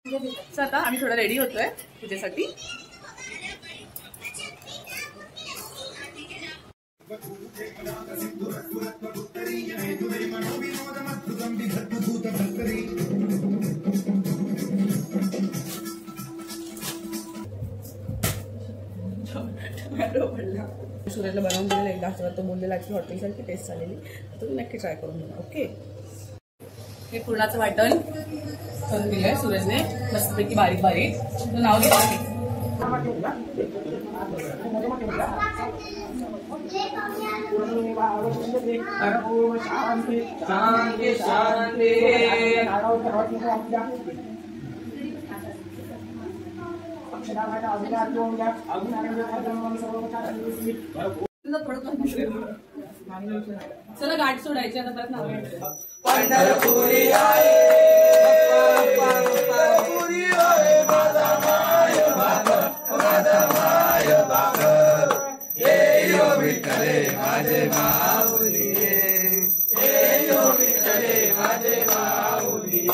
So आता आम्ही थोडं रेडी होतोय पूजेसाठी. सूरजला बनवून दिलेला एकदा तो बोललेला की हॉटेलसारखी टेस्ट आलेली, तर तुम्ही नक्की ट्राय करून बघा. ओके. हे पुरणाचं वाटण करून दिलंय सूरजने मस्तपैकी बारीक बारीक. तुझं नाव घेतलं चला गाठ सोडायची आता परत नाव पंढरपुरी आहे माझे माऊली माझे माऊली.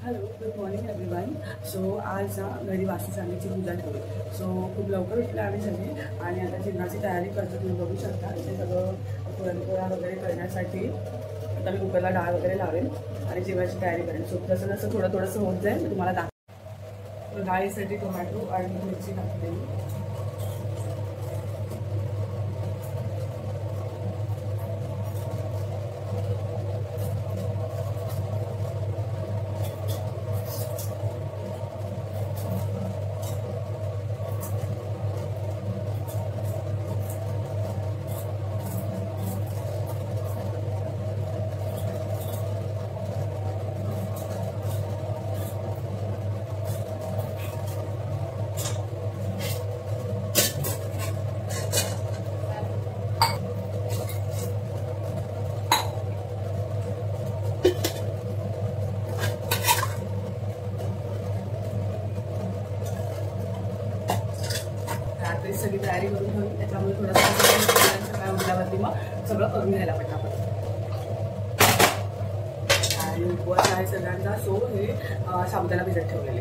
Hello, good morning everyone. So आज घरी वास्तुशांतीची पूजा ठेवली. सो खूप लवकर उठले आम्ही सगळे आणि आता जेवणाची तयारी करतो. तुम्ही बघू शकता ते सगळं पुरणपोळ्या वगैरे करण्यासाठी आता मी कुकरला डाळ वगैरे लावेल आणि जेवणाची तयारी करेन. सो जसं जसं थोडंसं होत जाईल तुम्हाला दाखव. डाळीसाठी टोमॅटो आणि मिरची टाकलेली. सगळी तयारी करून ठेवली. त्याच्यामुळे थोडंसं काय उठल्यावरती मग सगळं करून घ्यायला पटापट. आणि उपवास आहे सगळ्यांचा. सो हे साबुदाणा भिजत ठेवलेले.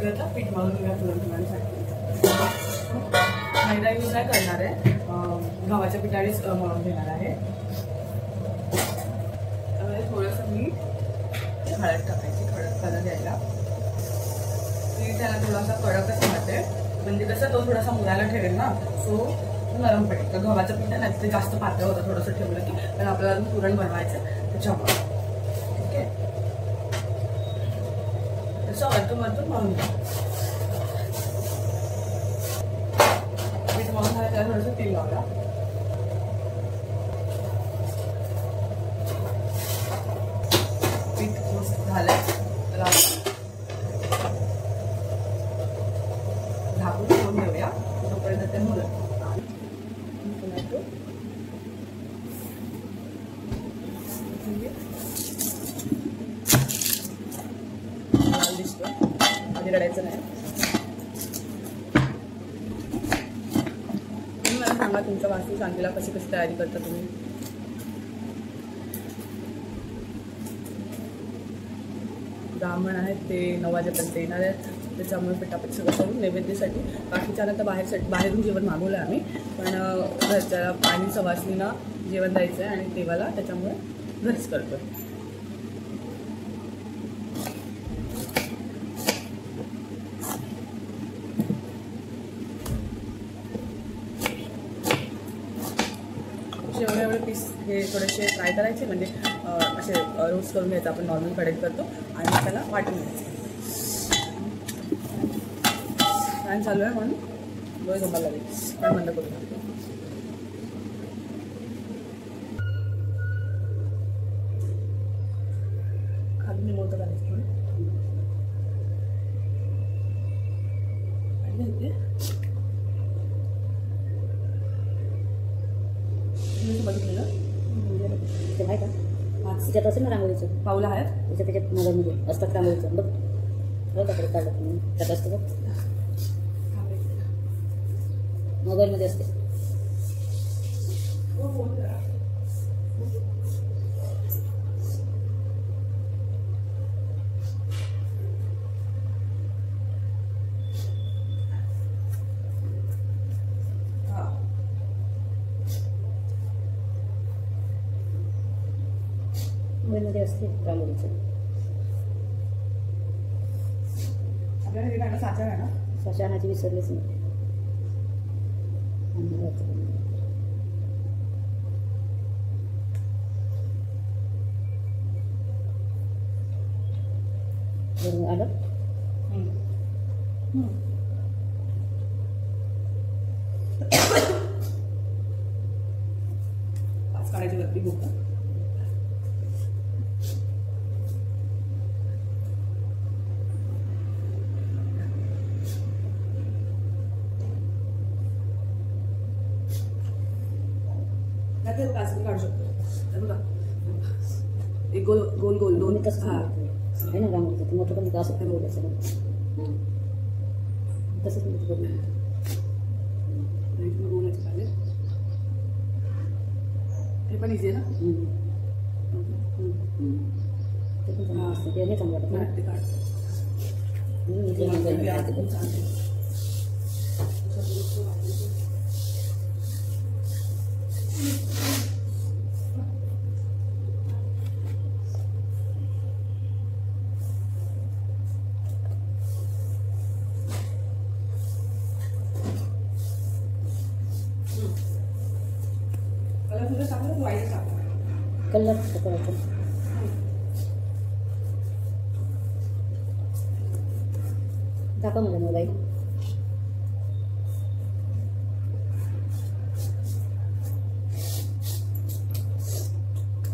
आता पीठ मळून घेऊया पुरणपोळ्यांसाठी. मैदा यूज काय करणार आहे, गव्हाच्या पिठानेच मळून घेणार आहे. त्यामुळे थोडंसं मीठ हळद टाकायची, कडक कलर द्यायला. पीठ त्याला थोडासा कडकच राहते म्हणजे कसं तो थोडासा मुलाला ठेवेल ना, सो नरम पडेल. तर गव्हाचं पीठ नाही ते जास्त पातळ होतं थोडंसं ठेवलं की, कारण आपल्याला पुरण बनवायचं त्याच्यामुळे. ठीक आहे, तसं वरतून म्हणून पीठ म्हणून झालं त्याला थोडंसं तेल लावला. पीठ मस्त झालंय झाकून ठेवून घेऊया तोपर्यंत ते मुलं. टोमॅटो दिसतो आधी रडायचं नाही. तुम्ही मला सांगा तुमच्या वास्तुशांतीला कशी कशी तयारी करता तुम्ही. ब्राह्मण आहेत ते 9 वाजेपर्यंत येणार आहेत, त्याच्यामुळे पटापट सगळं करून नैवेद्यासाठी. बाकीच्या तर बाहेरून जेवण मागवलं आम्ही, पण घरच्या पाणी सवासनीला जेवण द्यायचं आहे आणि देवाला, त्याच्यामुळे घरीच करतो. एवढे पीस हे थोडेसे फ्राय करायचे, म्हणजे असे रोस्ट करून घ्यायचं आपण नॉर्मल कढईत करतो आणि त्याला वाटून घ्यायचं. फॅन चालू आहे म्हणून डोळे झोपायला लागेल, फॅन बंद करू शकतो. खाली निमवतं करायचं बघितलं ते माहीत का? त्याच्यात असेल ना रांगोळीचं पाऊलं आहेत त्याच्यात मोबाईलमध्ये असतात रांगोळीचं. बघ बघ काढलं त्यात असतं बघ, मोबाईलमध्ये असते. फोन करा. मुंबईमध्ये असते रांगोळीचं. आपल्याला हे गाणं साचा आहे ना. सशानाची विसरलीच नाही. आलं पाच काढायची वरती बुक. काढू शकतो बघा. एक गोल गोल गोल दोन. तसं आहे ना रांगोळीचं ते मोठं पण का असं ठरवलं सगळं. तसंच मी बघून गोलाचे काढले. हे पण इझी आहे ना. ते पण चांगलं असतं. ते नाही चांगलं वाटत. ते काढ. कलर करायचं. दाखवा मला मोबाईल.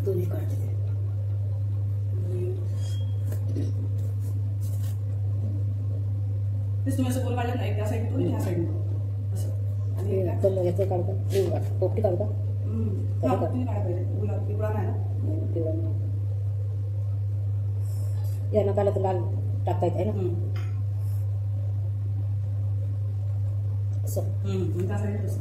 दोन्ही काढते. तेच तुम्ही असं गोल काढलं नाही. त्या साईडून ह्या साईडून असं. आणि कलर याचं काढता. पोपटी काढता. तुम्ही काढा पाहिजे. गुलाब पिवळा नाही ना. पिवळा नाही. या नकाला तर लाल टाकता येत आहे ना. असं त्या साईड असं.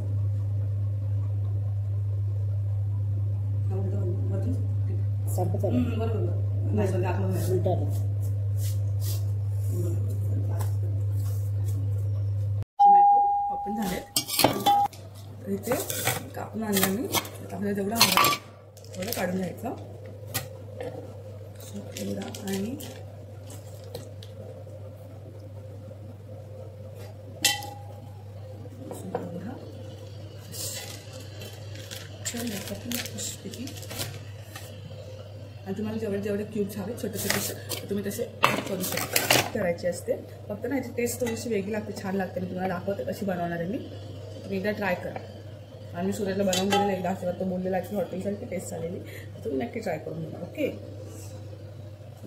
सारखं चालेल. बरोबर नाही सर दाखवलं नाही. उलटा आलं. टोमॅटो ओपन झालेत. तर इथे कापून आणलं मी. आपल्याला जेवढं हवं तेवढं काढून घ्यायचं. एवढा आणि आणि तुम्हाला जेवढे जेवढे क्यूब्स हवे छोटे छोटे तुम्ही तसे करू शकता. करायचे असते. फक्त ना याची टेस्ट थोडीशी वेगळी लागते. छान लागते. मी तुम्हाला दाखवते कशी बनवणार आहे मी. तुम्ही एकदा ट्राय करा. आणि मी सूरजला बनवून दिलेलं एकदा असं तो बोललेला की हॉटेलसारखी टेस्ट आलेली. तर तुम्ही नक्की ट्राय करून बघा. ओके.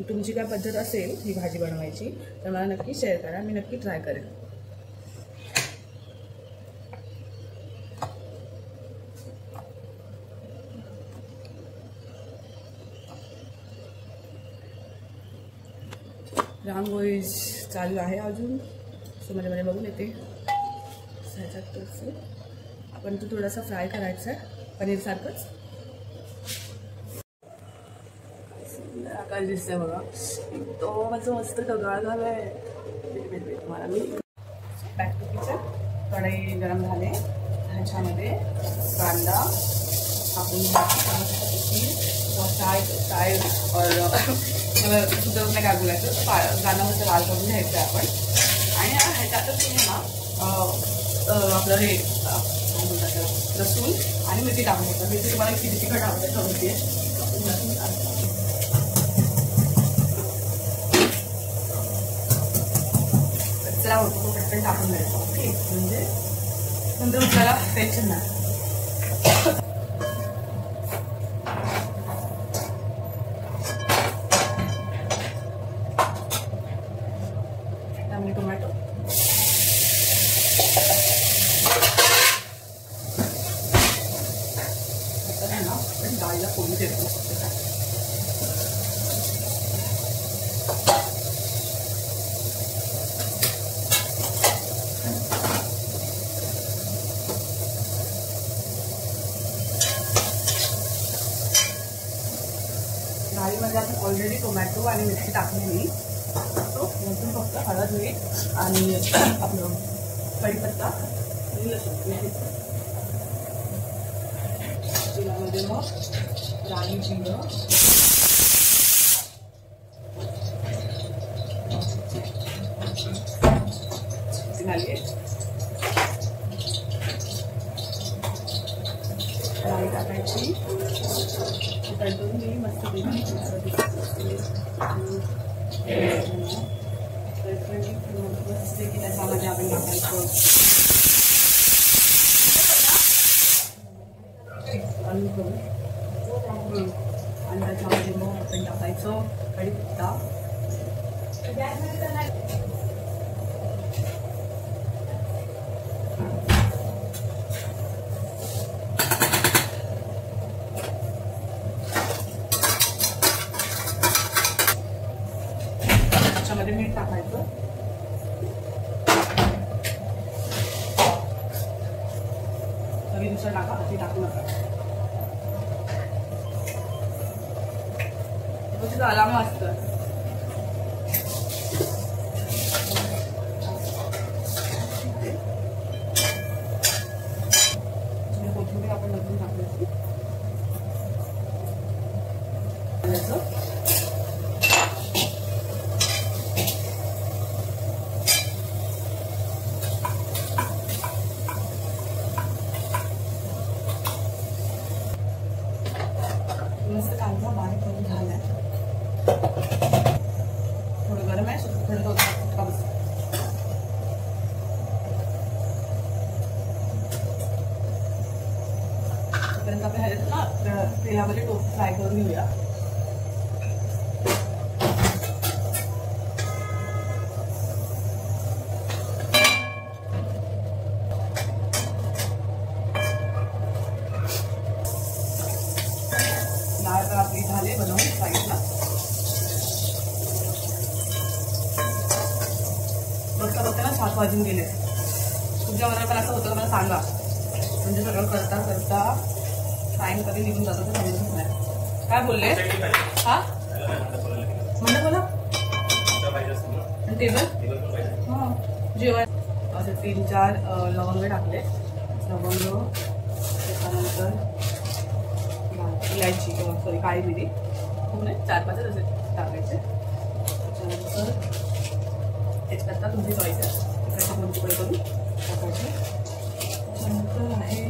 तुमची काय पद्धत असेल ही भाजी बनवायची तर मला नक्की शेअर करा. मी नक्की ट्राय करेन. रांगोळी चालू आहे अजून. सो मध्ये बघून येते. ह्याच्यात आपण तो थोडासा फ्राय करायचा आहे पनीरसारखंच. आकाश दिसतंय बघा. तो माझं मस्त ढगाळ झालं आहे. तुम्हाला मी बॅक टू किचन. कढई गरम झाले. ह्याच्यामध्ये कांदा कापून चाय और सुद्धा काय बोलायचं गाणं मस्त लाल करून घ्यायचं आहे आपण. आणि ह्याच्यातच तुम्ही ना आपलं हे काय बोलतात लसूण आणि मिरची टाकून घ्यायचं. मिरची तुम्हाला किती तिखट आवडते ठरवते. कचरा होतो तो पटकन टाकून द्यायचा. ओके. म्हणजे नंतर आपल्याला टेन्शन नाही. टोमॅटो ना डाळीला फोडणी देतो. डाळीमध्ये आपण ऑलरेडी टोमॅटो आणि मिरची टाकलेली, तो नंतर फक्त हळद मीठ आणि आपलं कढीपत्ता आणि लसूण. तेलामध्ये मग राई जिरं झाली, राई टाकायची, तळून मी मस्त की त्याच्यामध्ये आपण टाकायचं आणि त्याच्यामध्ये मग आपण टाकायचं कढीपत्ता. त्याच्यामध्ये मीठ टाकायचं, चवीनुसार टाका, अति टाकू नका. झाला मस्त. कोथिंबीर आपण नंतर टाकली. मस्त कांदा बारीक करून झालाय. थोडं गरम आहे, थोडं बस. तोपर्यंत आपण ह्याच्यात ना तेलामध्ये टोप फ्राय करून घेऊया. डाळ तर आपली झाले बनवून साईडला. बघता बघता ना 7 वाजून गेले. तुमच्या मनात पण असं होतं का मला सांगा, म्हणजे सगळं करता करता टाईम कधी निघून जातो तर समजतच नाही. काय बोलले? हा म्हणलं बोला. टेबल हां जेवण असं 3-4 लवंग टाकले. लवंग, त्याच्यानंतर इलायची किंवा सॉरी काळी मिरी, खूप नाही 4-5 असे टाकायचे. त्याच्यानंतर तेजपत्ता तुमची चॉईस आहे, त्याचे 2 तुकडे करून टाकायचे. त्याच्यानंतर आहे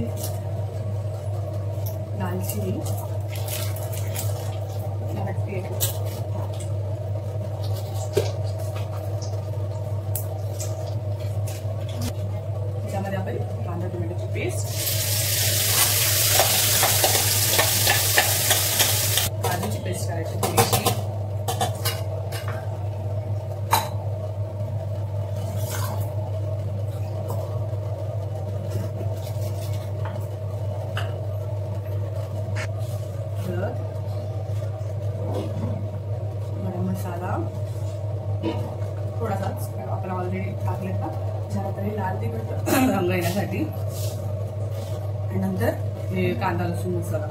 दालचिनी, वाटते त्याच्यामध्ये आपण कांदा टोमॅटोची पेस्ट, काजूची पेस्ट करायची थोडीशी, गरम मसाला थोडासाच आपण ऑलरेडी टाकले का, त्यानंतर लाल तिखट रंग येण्यासाठी, आणि नंतर हे कांदा लसूण मसाला.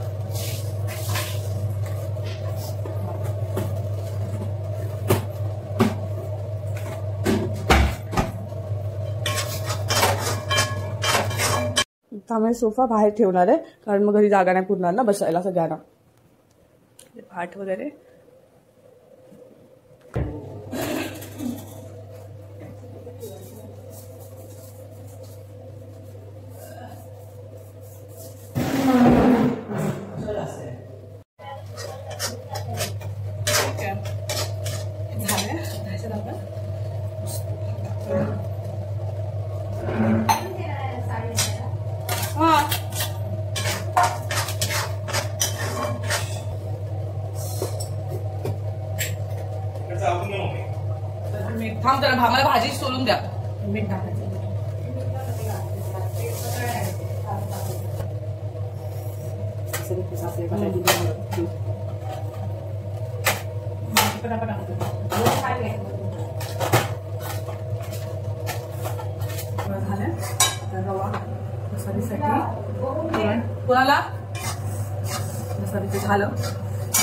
त्यामुळे सोफा बाहेर ठेवणार आहे, कारण मग घरी जागा नाही पुरणार ना बसायला सगळ्यांना. पाठ वगैरे थांब जरा, मला भाजी सोलून द्या. मीठ टाकायचं. रवा मसालीसाठी कोणाला मसालीचं झालं.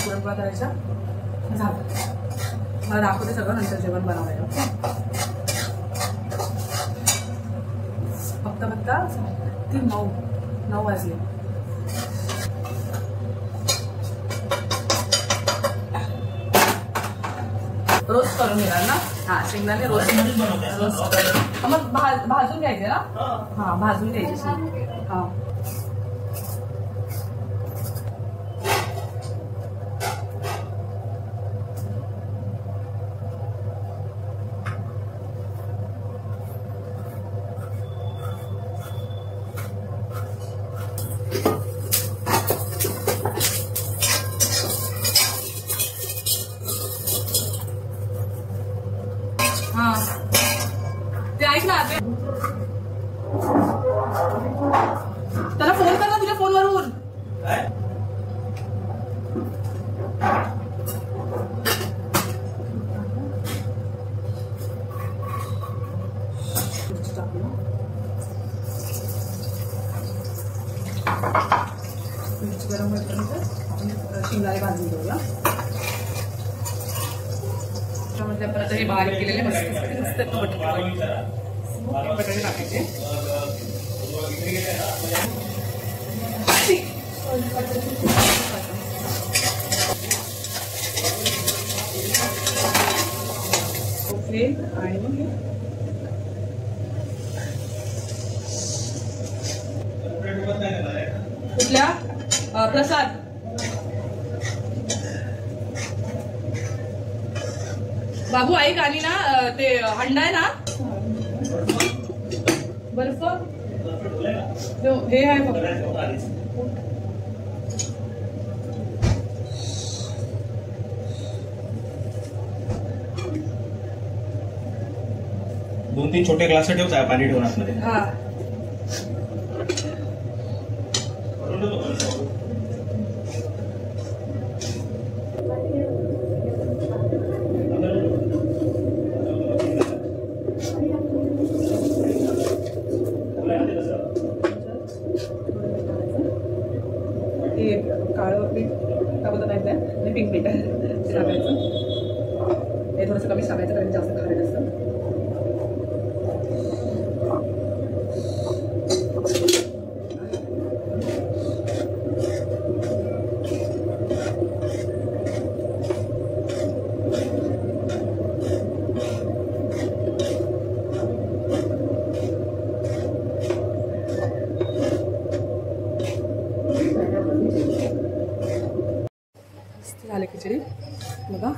पुरणपोळ्या करायच्या झालं. मला दाखवते सगळं नंतर जेवण बनवायला. बघता ती 9 वाजले. रोस्ट करून घेणार ना. हा शेंगदाणे रोस्ट मग भाजून घ्यायचे ना. हा भाजून घ्यायचे. हा हा ते ऐक ना. त्याला फोन कर ना तुझ्या फोनवरून. मिरची गरम होईपर्यंत आपण शेंगदाणे भाजून घेऊया. त्यामध्ये आपण आता हे बारीक केलेले मस्त बटाटे टाकायचे. आणि मग कुठल्या प्रसाद बाबू ऐक. आणि ना ते अंडा आहे ना बर्फ हे आहे बघ. 2-3 छोटे ग्लास ठेवता पाणी ठेवून आतमध्ये. हा काळं पीठ टाकत नाही आणि पिंक पीठ ते टाकायचं. हे थोडंसं कमी टाकायचं कारण जास्त खायला असतं. झाले खिचडी बघा.